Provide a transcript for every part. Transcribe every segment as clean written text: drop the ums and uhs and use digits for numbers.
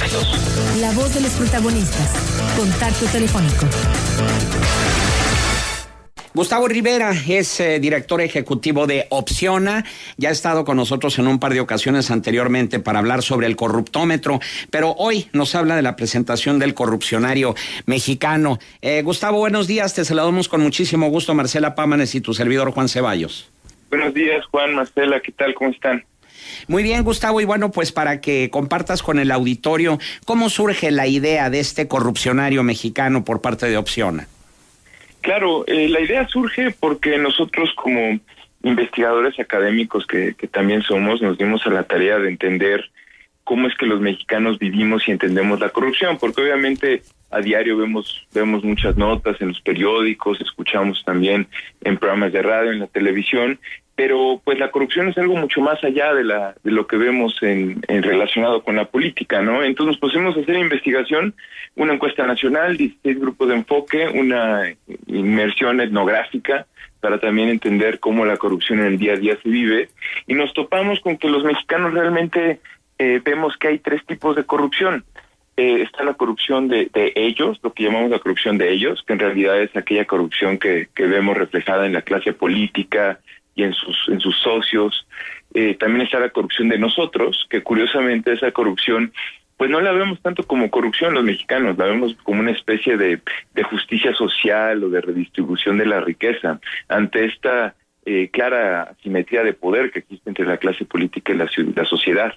Ceballos. La voz de los protagonistas. Contacto telefónico. Gustavo Rivera es director ejecutivo de Opciona. Ya ha estado con nosotros en un par de ocasiones anteriormente para hablar sobre el corruptómetro, pero hoy nos habla de la presentación del corrupcionario mexicano. Gustavo, buenos días. Te saludamos con muchísimo gusto, Marcela Pámanes y tu servidor Juan Ceballos. Buenos días, Juan, Marcela, ¿qué tal? ¿Cómo están? Muy bien, Gustavo, y bueno, pues para que compartas con el auditorio cómo surge la idea de este corrupcionario mexicano por parte de Opciona. Claro, la idea surge porque nosotros como investigadores académicos que también somos, nos dimos a la tarea de entender cómo es que los mexicanos vivimos y entendemos la corrupción, porque obviamente a diario vemos muchas notas en los periódicos, escuchamos también en programas de radio, en la televisión, pero pues la corrupción es algo mucho más allá de lo que vemos en relacionado con la política, ¿no? Entonces nos pusimos a hacer investigación, una encuesta nacional, 16 grupos de enfoque, una inmersión etnográfica para también entender cómo la corrupción en el día a día se vive, y nos topamos con que los mexicanos realmente vemos que hay tres tipos de corrupción. Está la corrupción de ellos, lo que llamamos la corrupción de ellos, que en realidad es aquella corrupción que vemos reflejada en la clase política y en sus socios. También está la corrupción de nosotros, que curiosamente esa corrupción pues no la vemos tanto como corrupción los mexicanos, la vemos como una especie de justicia social o de redistribución de la riqueza ante esta clara asimetría de poder que existe entre la clase política y la sociedad.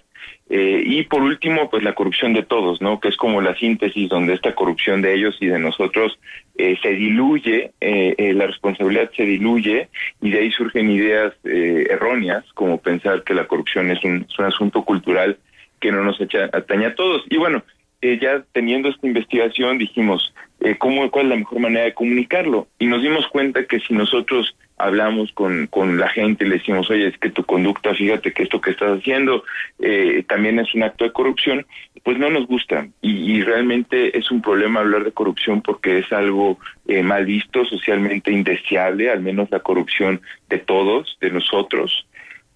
Y por último, pues la corrupción de todos, ¿no? Que es como la síntesis donde esta corrupción de ellos y de nosotros se diluye, la responsabilidad se diluye, y de ahí surgen ideas erróneas, como pensar que la corrupción es un asunto cultural que no nos atañe a todos. Y bueno, ya teniendo esta investigación dijimos, ¿cuál es la mejor manera de comunicarlo? Y nos dimos cuenta que si nosotros hablamos con la gente y le decimos, oye, es que tu conducta, fíjate que esto que estás haciendo también es un acto de corrupción, pues no nos gusta. Y realmente es un problema hablar de corrupción porque es algo mal visto, socialmente indeseable, al menos la corrupción de todos, de nosotros.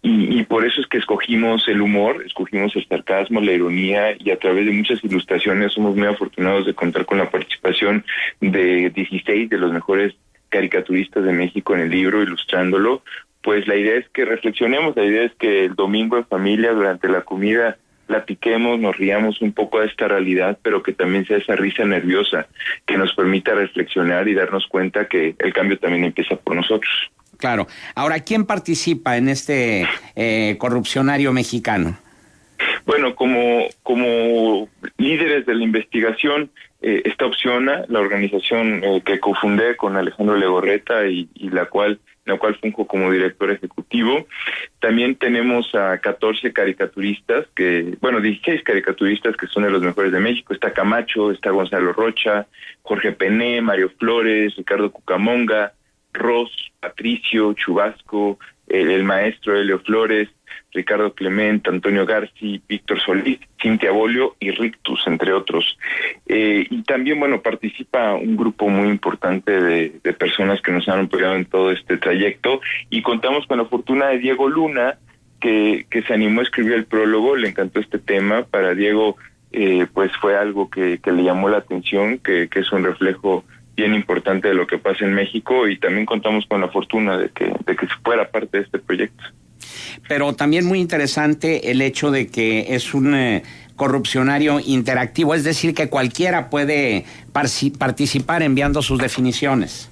Y por eso es que escogimos el humor, escogimos el sarcasmo, la ironía, y a través de muchas ilustraciones somos muy afortunados de contar con la participación de 16 de los mejores caricaturistas de México en el libro, ilustrándolo. Pues la idea es que reflexionemos, la idea es que el domingo en familia, durante la comida, platiquemos, nos riamos un poco de esta realidad, pero que también sea esa risa nerviosa que nos permita reflexionar y darnos cuenta que el cambio también empieza por nosotros. Claro. Ahora, ¿quién participa en este corrupcionario mexicano? Bueno, como líderes de la investigación, está Opciona, la organización que cofundé con Alejandro Legorreta y la cual funjo como director ejecutivo. También tenemos a 14 caricaturistas, 16 caricaturistas que son de los mejores de México. Está Camacho, está Gonzalo Rocha, Jorge Pené, Mario Flores, Ricardo Cucamonga, Ross, Patricio, Chubasco, el maestro Helio Flores, Ricardo Clemente, Antonio Garci, Víctor Solís, Cintia Bolio y Rictus, entre otros. Y también, participa un grupo muy importante de personas que nos han apoyado en todo este trayecto, y contamos con la fortuna de Diego Luna, que se animó a escribir el prólogo, le encantó este tema. Para Diego, pues fue algo que le llamó la atención, que es un reflejo bien importante de lo que pasa en México, y también contamos con la fortuna de que se fuera parte de este proyecto. Pero también muy interesante el hecho de que es un corrupcionario interactivo, es decir, que cualquiera puede participar enviando sus definiciones.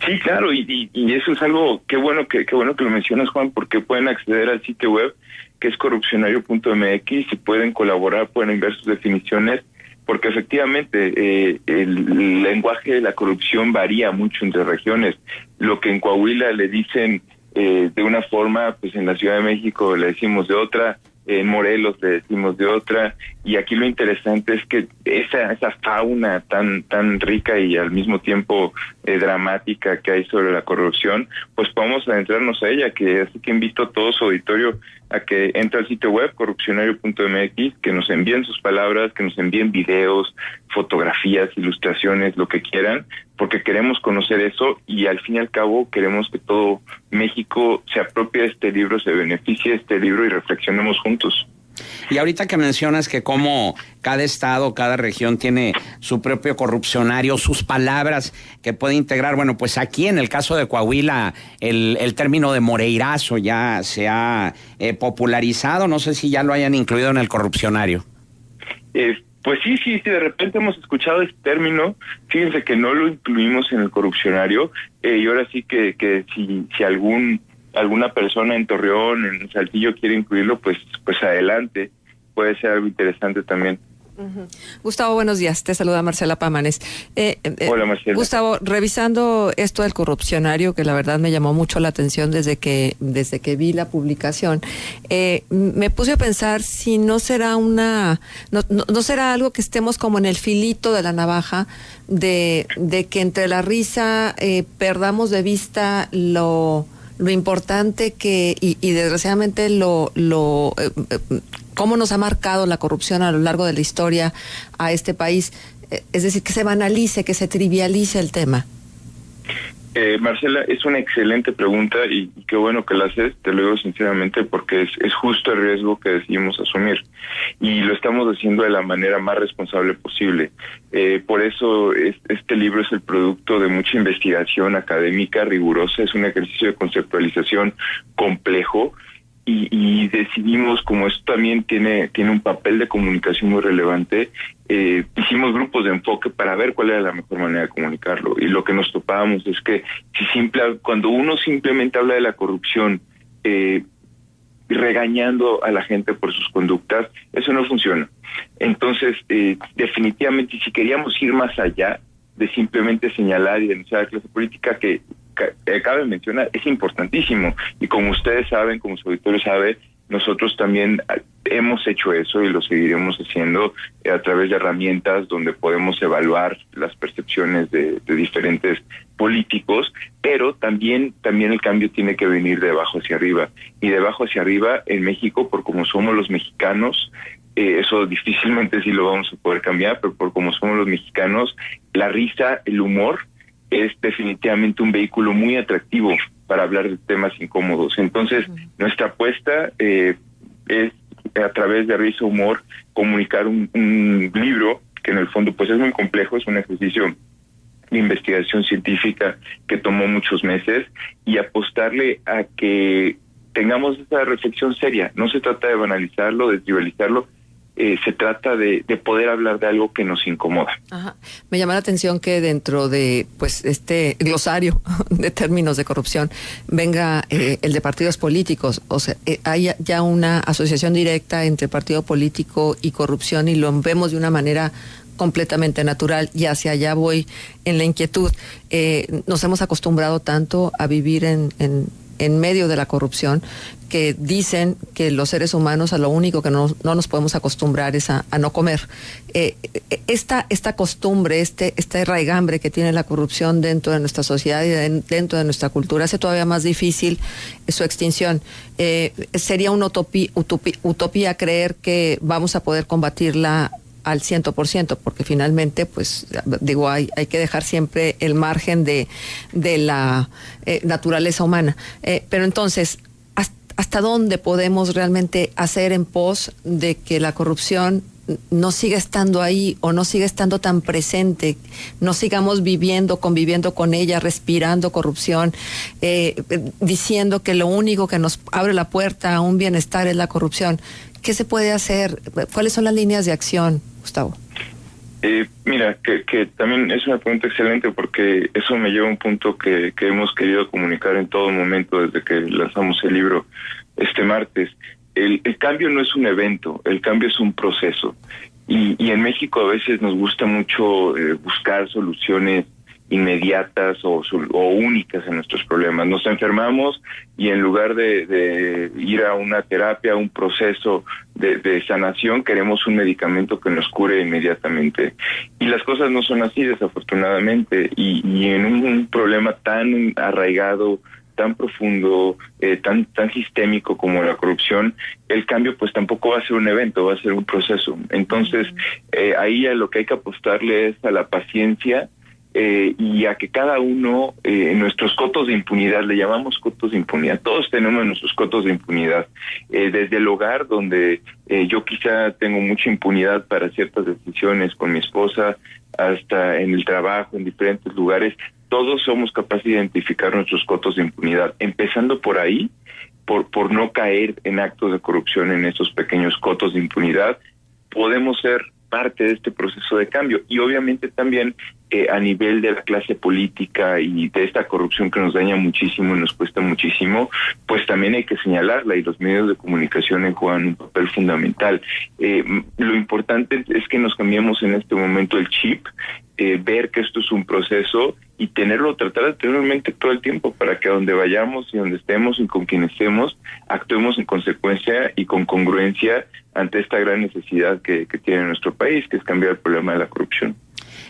Sí, claro, y eso es algo, qué bueno que lo mencionas, Juan, porque pueden acceder al sitio web, que es corrupcionario.mx, y pueden colaborar, pueden enviar sus definiciones, porque efectivamente el lenguaje de la corrupción varía mucho entre regiones. Lo que en Coahuila le dicen de una forma, pues en la Ciudad de México le decimos de otra, en Morelos le decimos de otra, y aquí lo interesante es que esa fauna tan rica y al mismo tiempo dramática que hay sobre la corrupción, pues podemos adentrarnos a ella, así que invito a todo su auditorio a que entre al sitio web corrupcionario.mx, que nos envíen sus palabras, que nos envíen videos, fotografías, ilustraciones, lo que quieran, porque queremos conocer eso, y al fin y al cabo queremos que todo México se apropie de este libro, se beneficie de este libro y reflexionemos juntos. Y ahorita que mencionas que como cada estado, cada región tiene su propio corrupcionario, sus palabras que puede integrar, bueno, pues aquí en el caso de Coahuila el término de moreirazo ya se ha popularizado, no sé si ya lo hayan incluido en el corrupcionario. Pues sí, de repente hemos escuchado este término, fíjense que no lo incluimos en el corrupcionario, y ahora sí que si alguna persona en Torreón, en Saltillo quiere incluirlo, pues adelante, puede ser algo interesante también. Uh-huh. Gustavo, buenos días. Te saluda Marcela Pámanes. Hola, Marcela. Gustavo, revisando esto del corrupcionario, que la verdad me llamó mucho la atención desde que vi la publicación, me puse a pensar si no será no será algo que estemos como en el filito de la navaja de que entre la risa perdamos de vista lo importante y desgraciadamente cómo nos ha marcado la corrupción a lo largo de la historia a este país. Es decir, que se banalice, que se trivialice el tema. Marcela, es una excelente pregunta y qué bueno que la haces, te lo digo sinceramente, porque es justo el riesgo que decidimos asumir y lo estamos haciendo de la manera más responsable posible. Por eso este libro es el producto de mucha investigación académica rigurosa, es un ejercicio de conceptualización complejo y decidimos, como esto también tiene un papel de comunicación muy relevante, hicimos grupos de enfoque para ver cuál era la mejor manera de comunicarlo, y lo que nos topábamos es que cuando uno simplemente habla de la corrupción regañando a la gente por sus conductas, eso no funciona. Entonces, definitivamente, si queríamos ir más allá de simplemente señalar y denunciar la clase política, que cabe mencionar, es importantísimo, y como ustedes saben, como su auditorio sabe, nosotros también hemos hecho eso y lo seguiremos haciendo a través de herramientas donde podemos evaluar las percepciones de diferentes políticos, pero también el cambio tiene que venir de abajo hacia arriba, y de abajo hacia arriba en México, por como somos los mexicanos, eso difícilmente sí lo vamos a poder cambiar, pero por como somos los mexicanos, la risa, el humor, es definitivamente un vehículo muy atractivo para hablar de temas incómodos. Entonces, nuestra apuesta es a través de risa, humor, comunicar un libro que en el fondo pues es muy complejo, es un ejercicio de investigación científica que tomó muchos meses, y apostarle a que tengamos esa reflexión seria. No se trata de banalizarlo, de trivializarlo, se trata de poder hablar de algo que nos incomoda. Ajá. Me llama la atención que dentro de este glosario de términos de corrupción venga el de partidos políticos. O sea, hay ya una asociación directa entre partido político y corrupción, y lo vemos de una manera completamente natural, y hacia allá voy en la inquietud. Nos hemos acostumbrado tanto a vivir en medio de la corrupción, que dicen que los seres humanos a lo único que no nos podemos acostumbrar es a no comer. Esta costumbre, este raigambre que tiene la corrupción dentro de nuestra sociedad y dentro de nuestra cultura hace todavía más difícil su extinción. Sería una utopía creer que vamos a poder combatirla al 100%, porque finalmente, pues, digo, hay que dejar siempre el margen de la naturaleza humana. Pero entonces, ¿hasta dónde podemos realmente hacer en pos de que la corrupción no siga estando ahí, o no siga estando tan presente, no sigamos conviviendo con ella, respirando corrupción, diciendo que lo único que nos abre la puerta a un bienestar es la corrupción? ¿Qué se puede hacer? ¿Cuáles son las líneas de acción, Gustavo? Mira, que también es una pregunta excelente, porque eso me lleva a un punto que hemos querido comunicar en todo momento desde que lanzamos el libro este martes. El cambio no es un evento, el cambio es un proceso. Y en México a veces nos gusta mucho buscar soluciones inmediatas o únicas a nuestros problemas. Nos enfermamos y en lugar de ir a una terapia, un proceso de sanación, queremos un medicamento que nos cure inmediatamente. Y las cosas no son así, desafortunadamente. Y en un problema tan arraigado, tan profundo, tan sistémico como la corrupción, el cambio pues tampoco va a ser un evento, va a ser un proceso. Entonces, ahí a lo que hay que apostarle es a la paciencia, y a que cada uno, nuestros cotos de impunidad, le llamamos cotos de impunidad, todos tenemos nuestros cotos de impunidad, desde el hogar, donde yo quizá tengo mucha impunidad para ciertas decisiones con mi esposa, hasta en el trabajo, en diferentes lugares, todos somos capaces de identificar nuestros cotos de impunidad, empezando por ahí, por no caer en actos de corrupción en esos pequeños cotos de impunidad. Podemos ser parte de este proceso de cambio y obviamente también a nivel de la clase política y de esta corrupción que nos daña muchísimo y nos cuesta muchísimo, pues también hay que señalarla y los medios de comunicación juegan un papel fundamental. Lo importante es que nos cambiemos en este momento el chip, ver que esto es un proceso y tratar de tenerlo en mente todo el tiempo para que a donde vayamos y donde estemos y con quien estemos, actuemos en consecuencia y con congruencia ante esta gran necesidad que tiene nuestro país, que es cambiar el problema de la corrupción.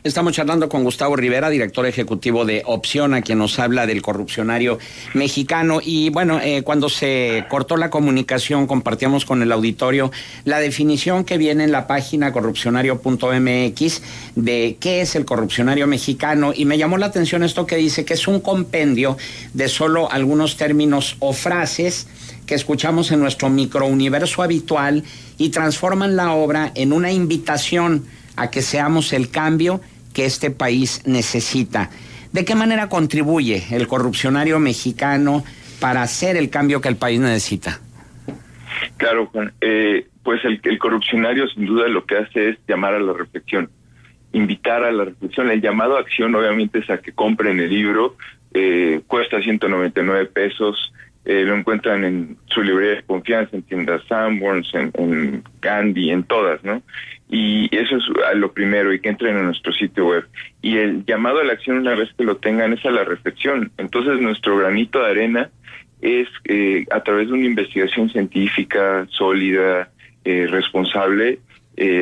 Estamos charlando con Gustavo Rivera, director ejecutivo de Opciona, quien nos habla del corrupcionario mexicano. Y bueno, cuando se cortó la comunicación, compartíamos con el auditorio la definición que viene en la página corrupcionario.mx de qué es el corrupcionario mexicano. Y me llamó la atención esto que dice que es un compendio de solo algunos términos o frases que escuchamos en nuestro microuniverso habitual y transforman la obra en una invitación a que seamos el cambio que este país necesita. ¿De qué manera contribuye el corrupcionario mexicano para hacer el cambio que el país necesita? Claro, Juan. Pues el corrupcionario sin duda lo que hace es llamar a la reflexión, invitar a la reflexión. El llamado a acción obviamente es a que compren el libro, cuesta 199 pesos, lo encuentran en su librería de confianza, en tiendas Sanborns, en Gandhi, en todas, ¿no? Y eso es lo primero, y que entren a nuestro sitio web. Y el llamado a la acción, una vez que lo tengan, es a la reflexión. Entonces nuestro granito de arena es a través de una investigación científica sólida, responsable,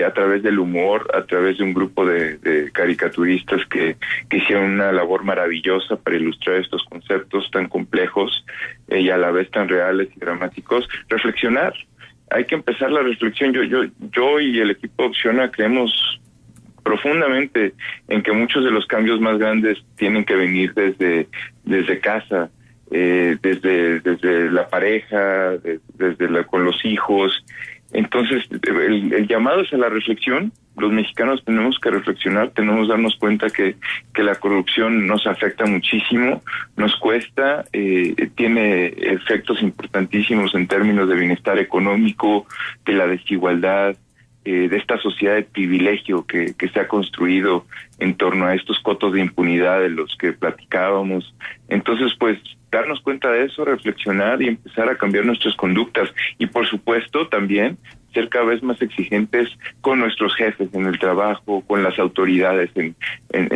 a través del humor, a través de un grupo de caricaturistas que hicieron una labor maravillosa para ilustrar estos conceptos tan complejos y a la vez tan reales y dramáticos. Reflexionar. Hay que empezar la reflexión. Yo y el equipo de Opciona creemos profundamente en que muchos de los cambios más grandes tienen que venir desde casa, desde la pareja, con los hijos. Entonces, el llamado es a la reflexión. Los mexicanos tenemos que reflexionar, tenemos que darnos cuenta que la corrupción nos afecta muchísimo, nos cuesta, tiene efectos importantísimos en términos de bienestar económico, de la desigualdad, de esta sociedad de privilegio que se ha construido en torno a estos cotos de impunidad de los que platicábamos. Entonces, pues, darnos cuenta de eso, reflexionar y empezar a cambiar nuestras conductas. Y, por supuesto, también ser cada vez más exigentes con nuestros jefes en el trabajo, con las autoridades en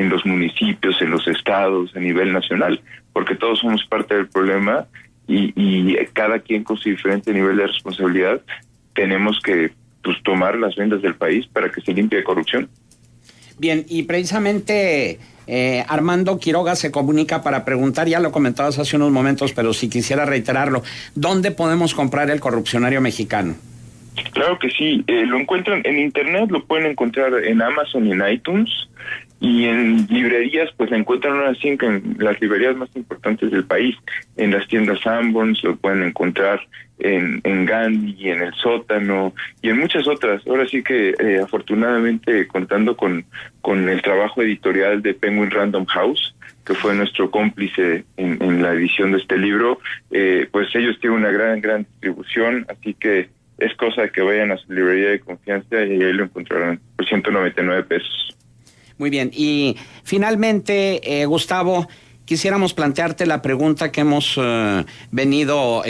los municipios, en los estados, a nivel nacional, porque todos somos parte del problema y cada quien con su diferente nivel de responsabilidad tenemos que tomar las riendas del país para que se limpie de corrupción. Bien, y precisamente Armando Quiroga se comunica para preguntar, ya lo comentabas hace unos momentos, pero si quisiera reiterarlo, ¿dónde podemos comprar el corrupcionario mexicano? Claro que sí, lo encuentran en internet, lo pueden encontrar en Amazon y en iTunes, y en librerías pues la encuentran así en las librerías más importantes del país, en las tiendas Sanborns, lo pueden encontrar en Gandhi y en El Sótano y en muchas otras. Ahora sí que afortunadamente contando con el trabajo editorial de Penguin Random House, que fue nuestro cómplice en la edición de este libro, pues ellos tienen una gran distribución, así que es cosa de que vayan a su librería de confianza y ahí lo encontrarán por 199 pesos. Muy bien, y finalmente, Gustavo, quisiéramos plantearte la pregunta que hemos venido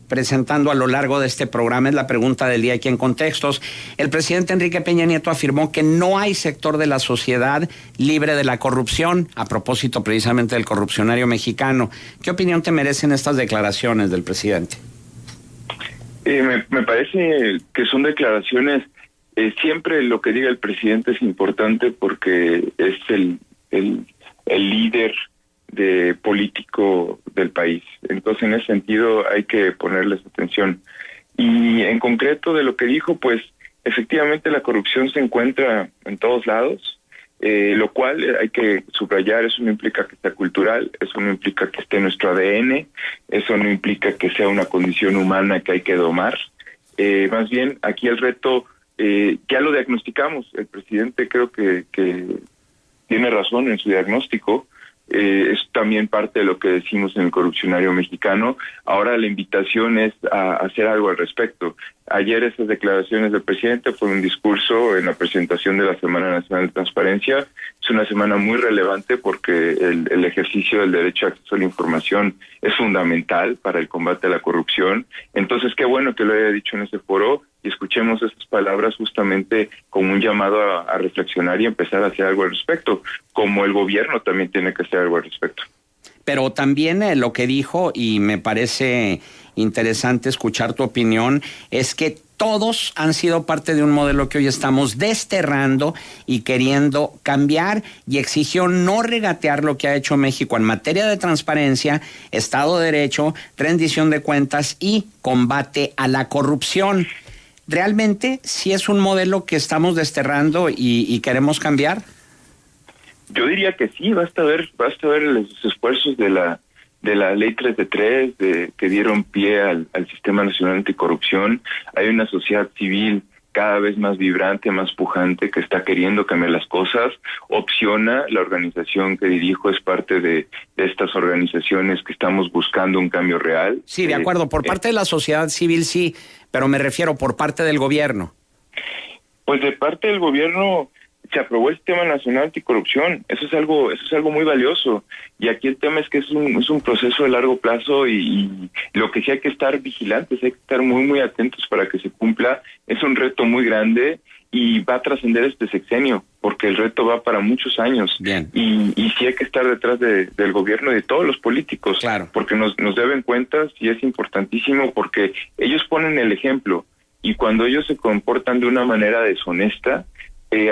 presentando a lo largo de este programa, es la pregunta del día aquí en Contextos. El presidente Enrique Peña Nieto afirmó que no hay sector de la sociedad libre de la corrupción, a propósito precisamente del corrupcionario mexicano. ¿Qué opinión te merecen estas declaraciones del presidente? Me parece que son declaraciones, siempre lo que diga el presidente es importante porque es el líder político del país. Entonces, en ese sentido hay que ponerles atención. Y en concreto de lo que dijo, pues efectivamente la corrupción se encuentra en todos lados. lo cual hay que subrayar, eso no implica que sea cultural, eso no implica que esté en nuestro ADN, eso no implica que sea una condición humana que hay que domar. Más bien, aquí el reto, ya lo diagnosticamos, el presidente creo que tiene razón en su diagnóstico, es también parte de lo que decimos en el corrupcionario mexicano. Ahora la invitación es a hacer algo al respecto. Ayer esas declaraciones del presidente fue un discurso en la presentación de la Semana Nacional de Transparencia. Es una semana muy relevante porque el ejercicio del derecho a acceso a la información es fundamental para el combate a la corrupción. Entonces, qué bueno que lo haya dicho en ese foro y escuchemos esas palabras justamente como un llamado a reflexionar y empezar a hacer algo al respecto, como el gobierno también tiene que hacer algo al respecto. Pero también lo que dijo, y me parece interesante escuchar tu opinión, es que todos han sido parte de un modelo que hoy estamos desterrando y queriendo cambiar, y exigió no regatear lo que ha hecho México en materia de transparencia, Estado de Derecho, rendición de cuentas y combate a la corrupción. ¿Realmente sí es un modelo que estamos desterrando y queremos cambiar? Yo diría que sí, basta ver los esfuerzos de la ley 3 de 3 que dieron pie al Sistema Nacional Anticorrupción. Hay una sociedad civil cada vez más vibrante, más pujante, que está queriendo cambiar las cosas. Opciona, la organización que dirijo, es parte de estas organizaciones que estamos buscando un cambio real. Sí, de acuerdo, por parte de la sociedad civil sí, pero me refiero por parte del gobierno. Pues de parte del gobierno se aprobó el Sistema Nacional Anticorrupción. Eso es algo muy valioso. Y aquí el tema es que es un proceso de largo plazo y lo que sí hay que estar vigilantes, hay que estar muy atentos para que se cumpla. Es un reto muy grande y va a trascender este sexenio, porque el reto va para muchos años. Bien. Y sí hay que estar detrás del gobierno y de todos los políticos, claro, porque nos deben cuentas y es importantísimo porque ellos ponen el ejemplo y cuando ellos se comportan de una manera deshonesta,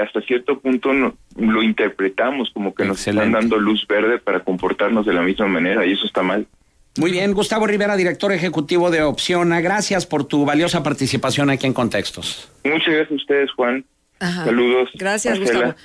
hasta cierto punto lo interpretamos como que nos están dando luz verde para comportarnos de la misma manera y eso está mal. Muy bien, Gustavo Rivera, director ejecutivo de Opciona, gracias por tu valiosa participación aquí en Contextos. Muchas gracias a ustedes, Juan. Ajá. Saludos. Gracias, Marcela. Gustavo.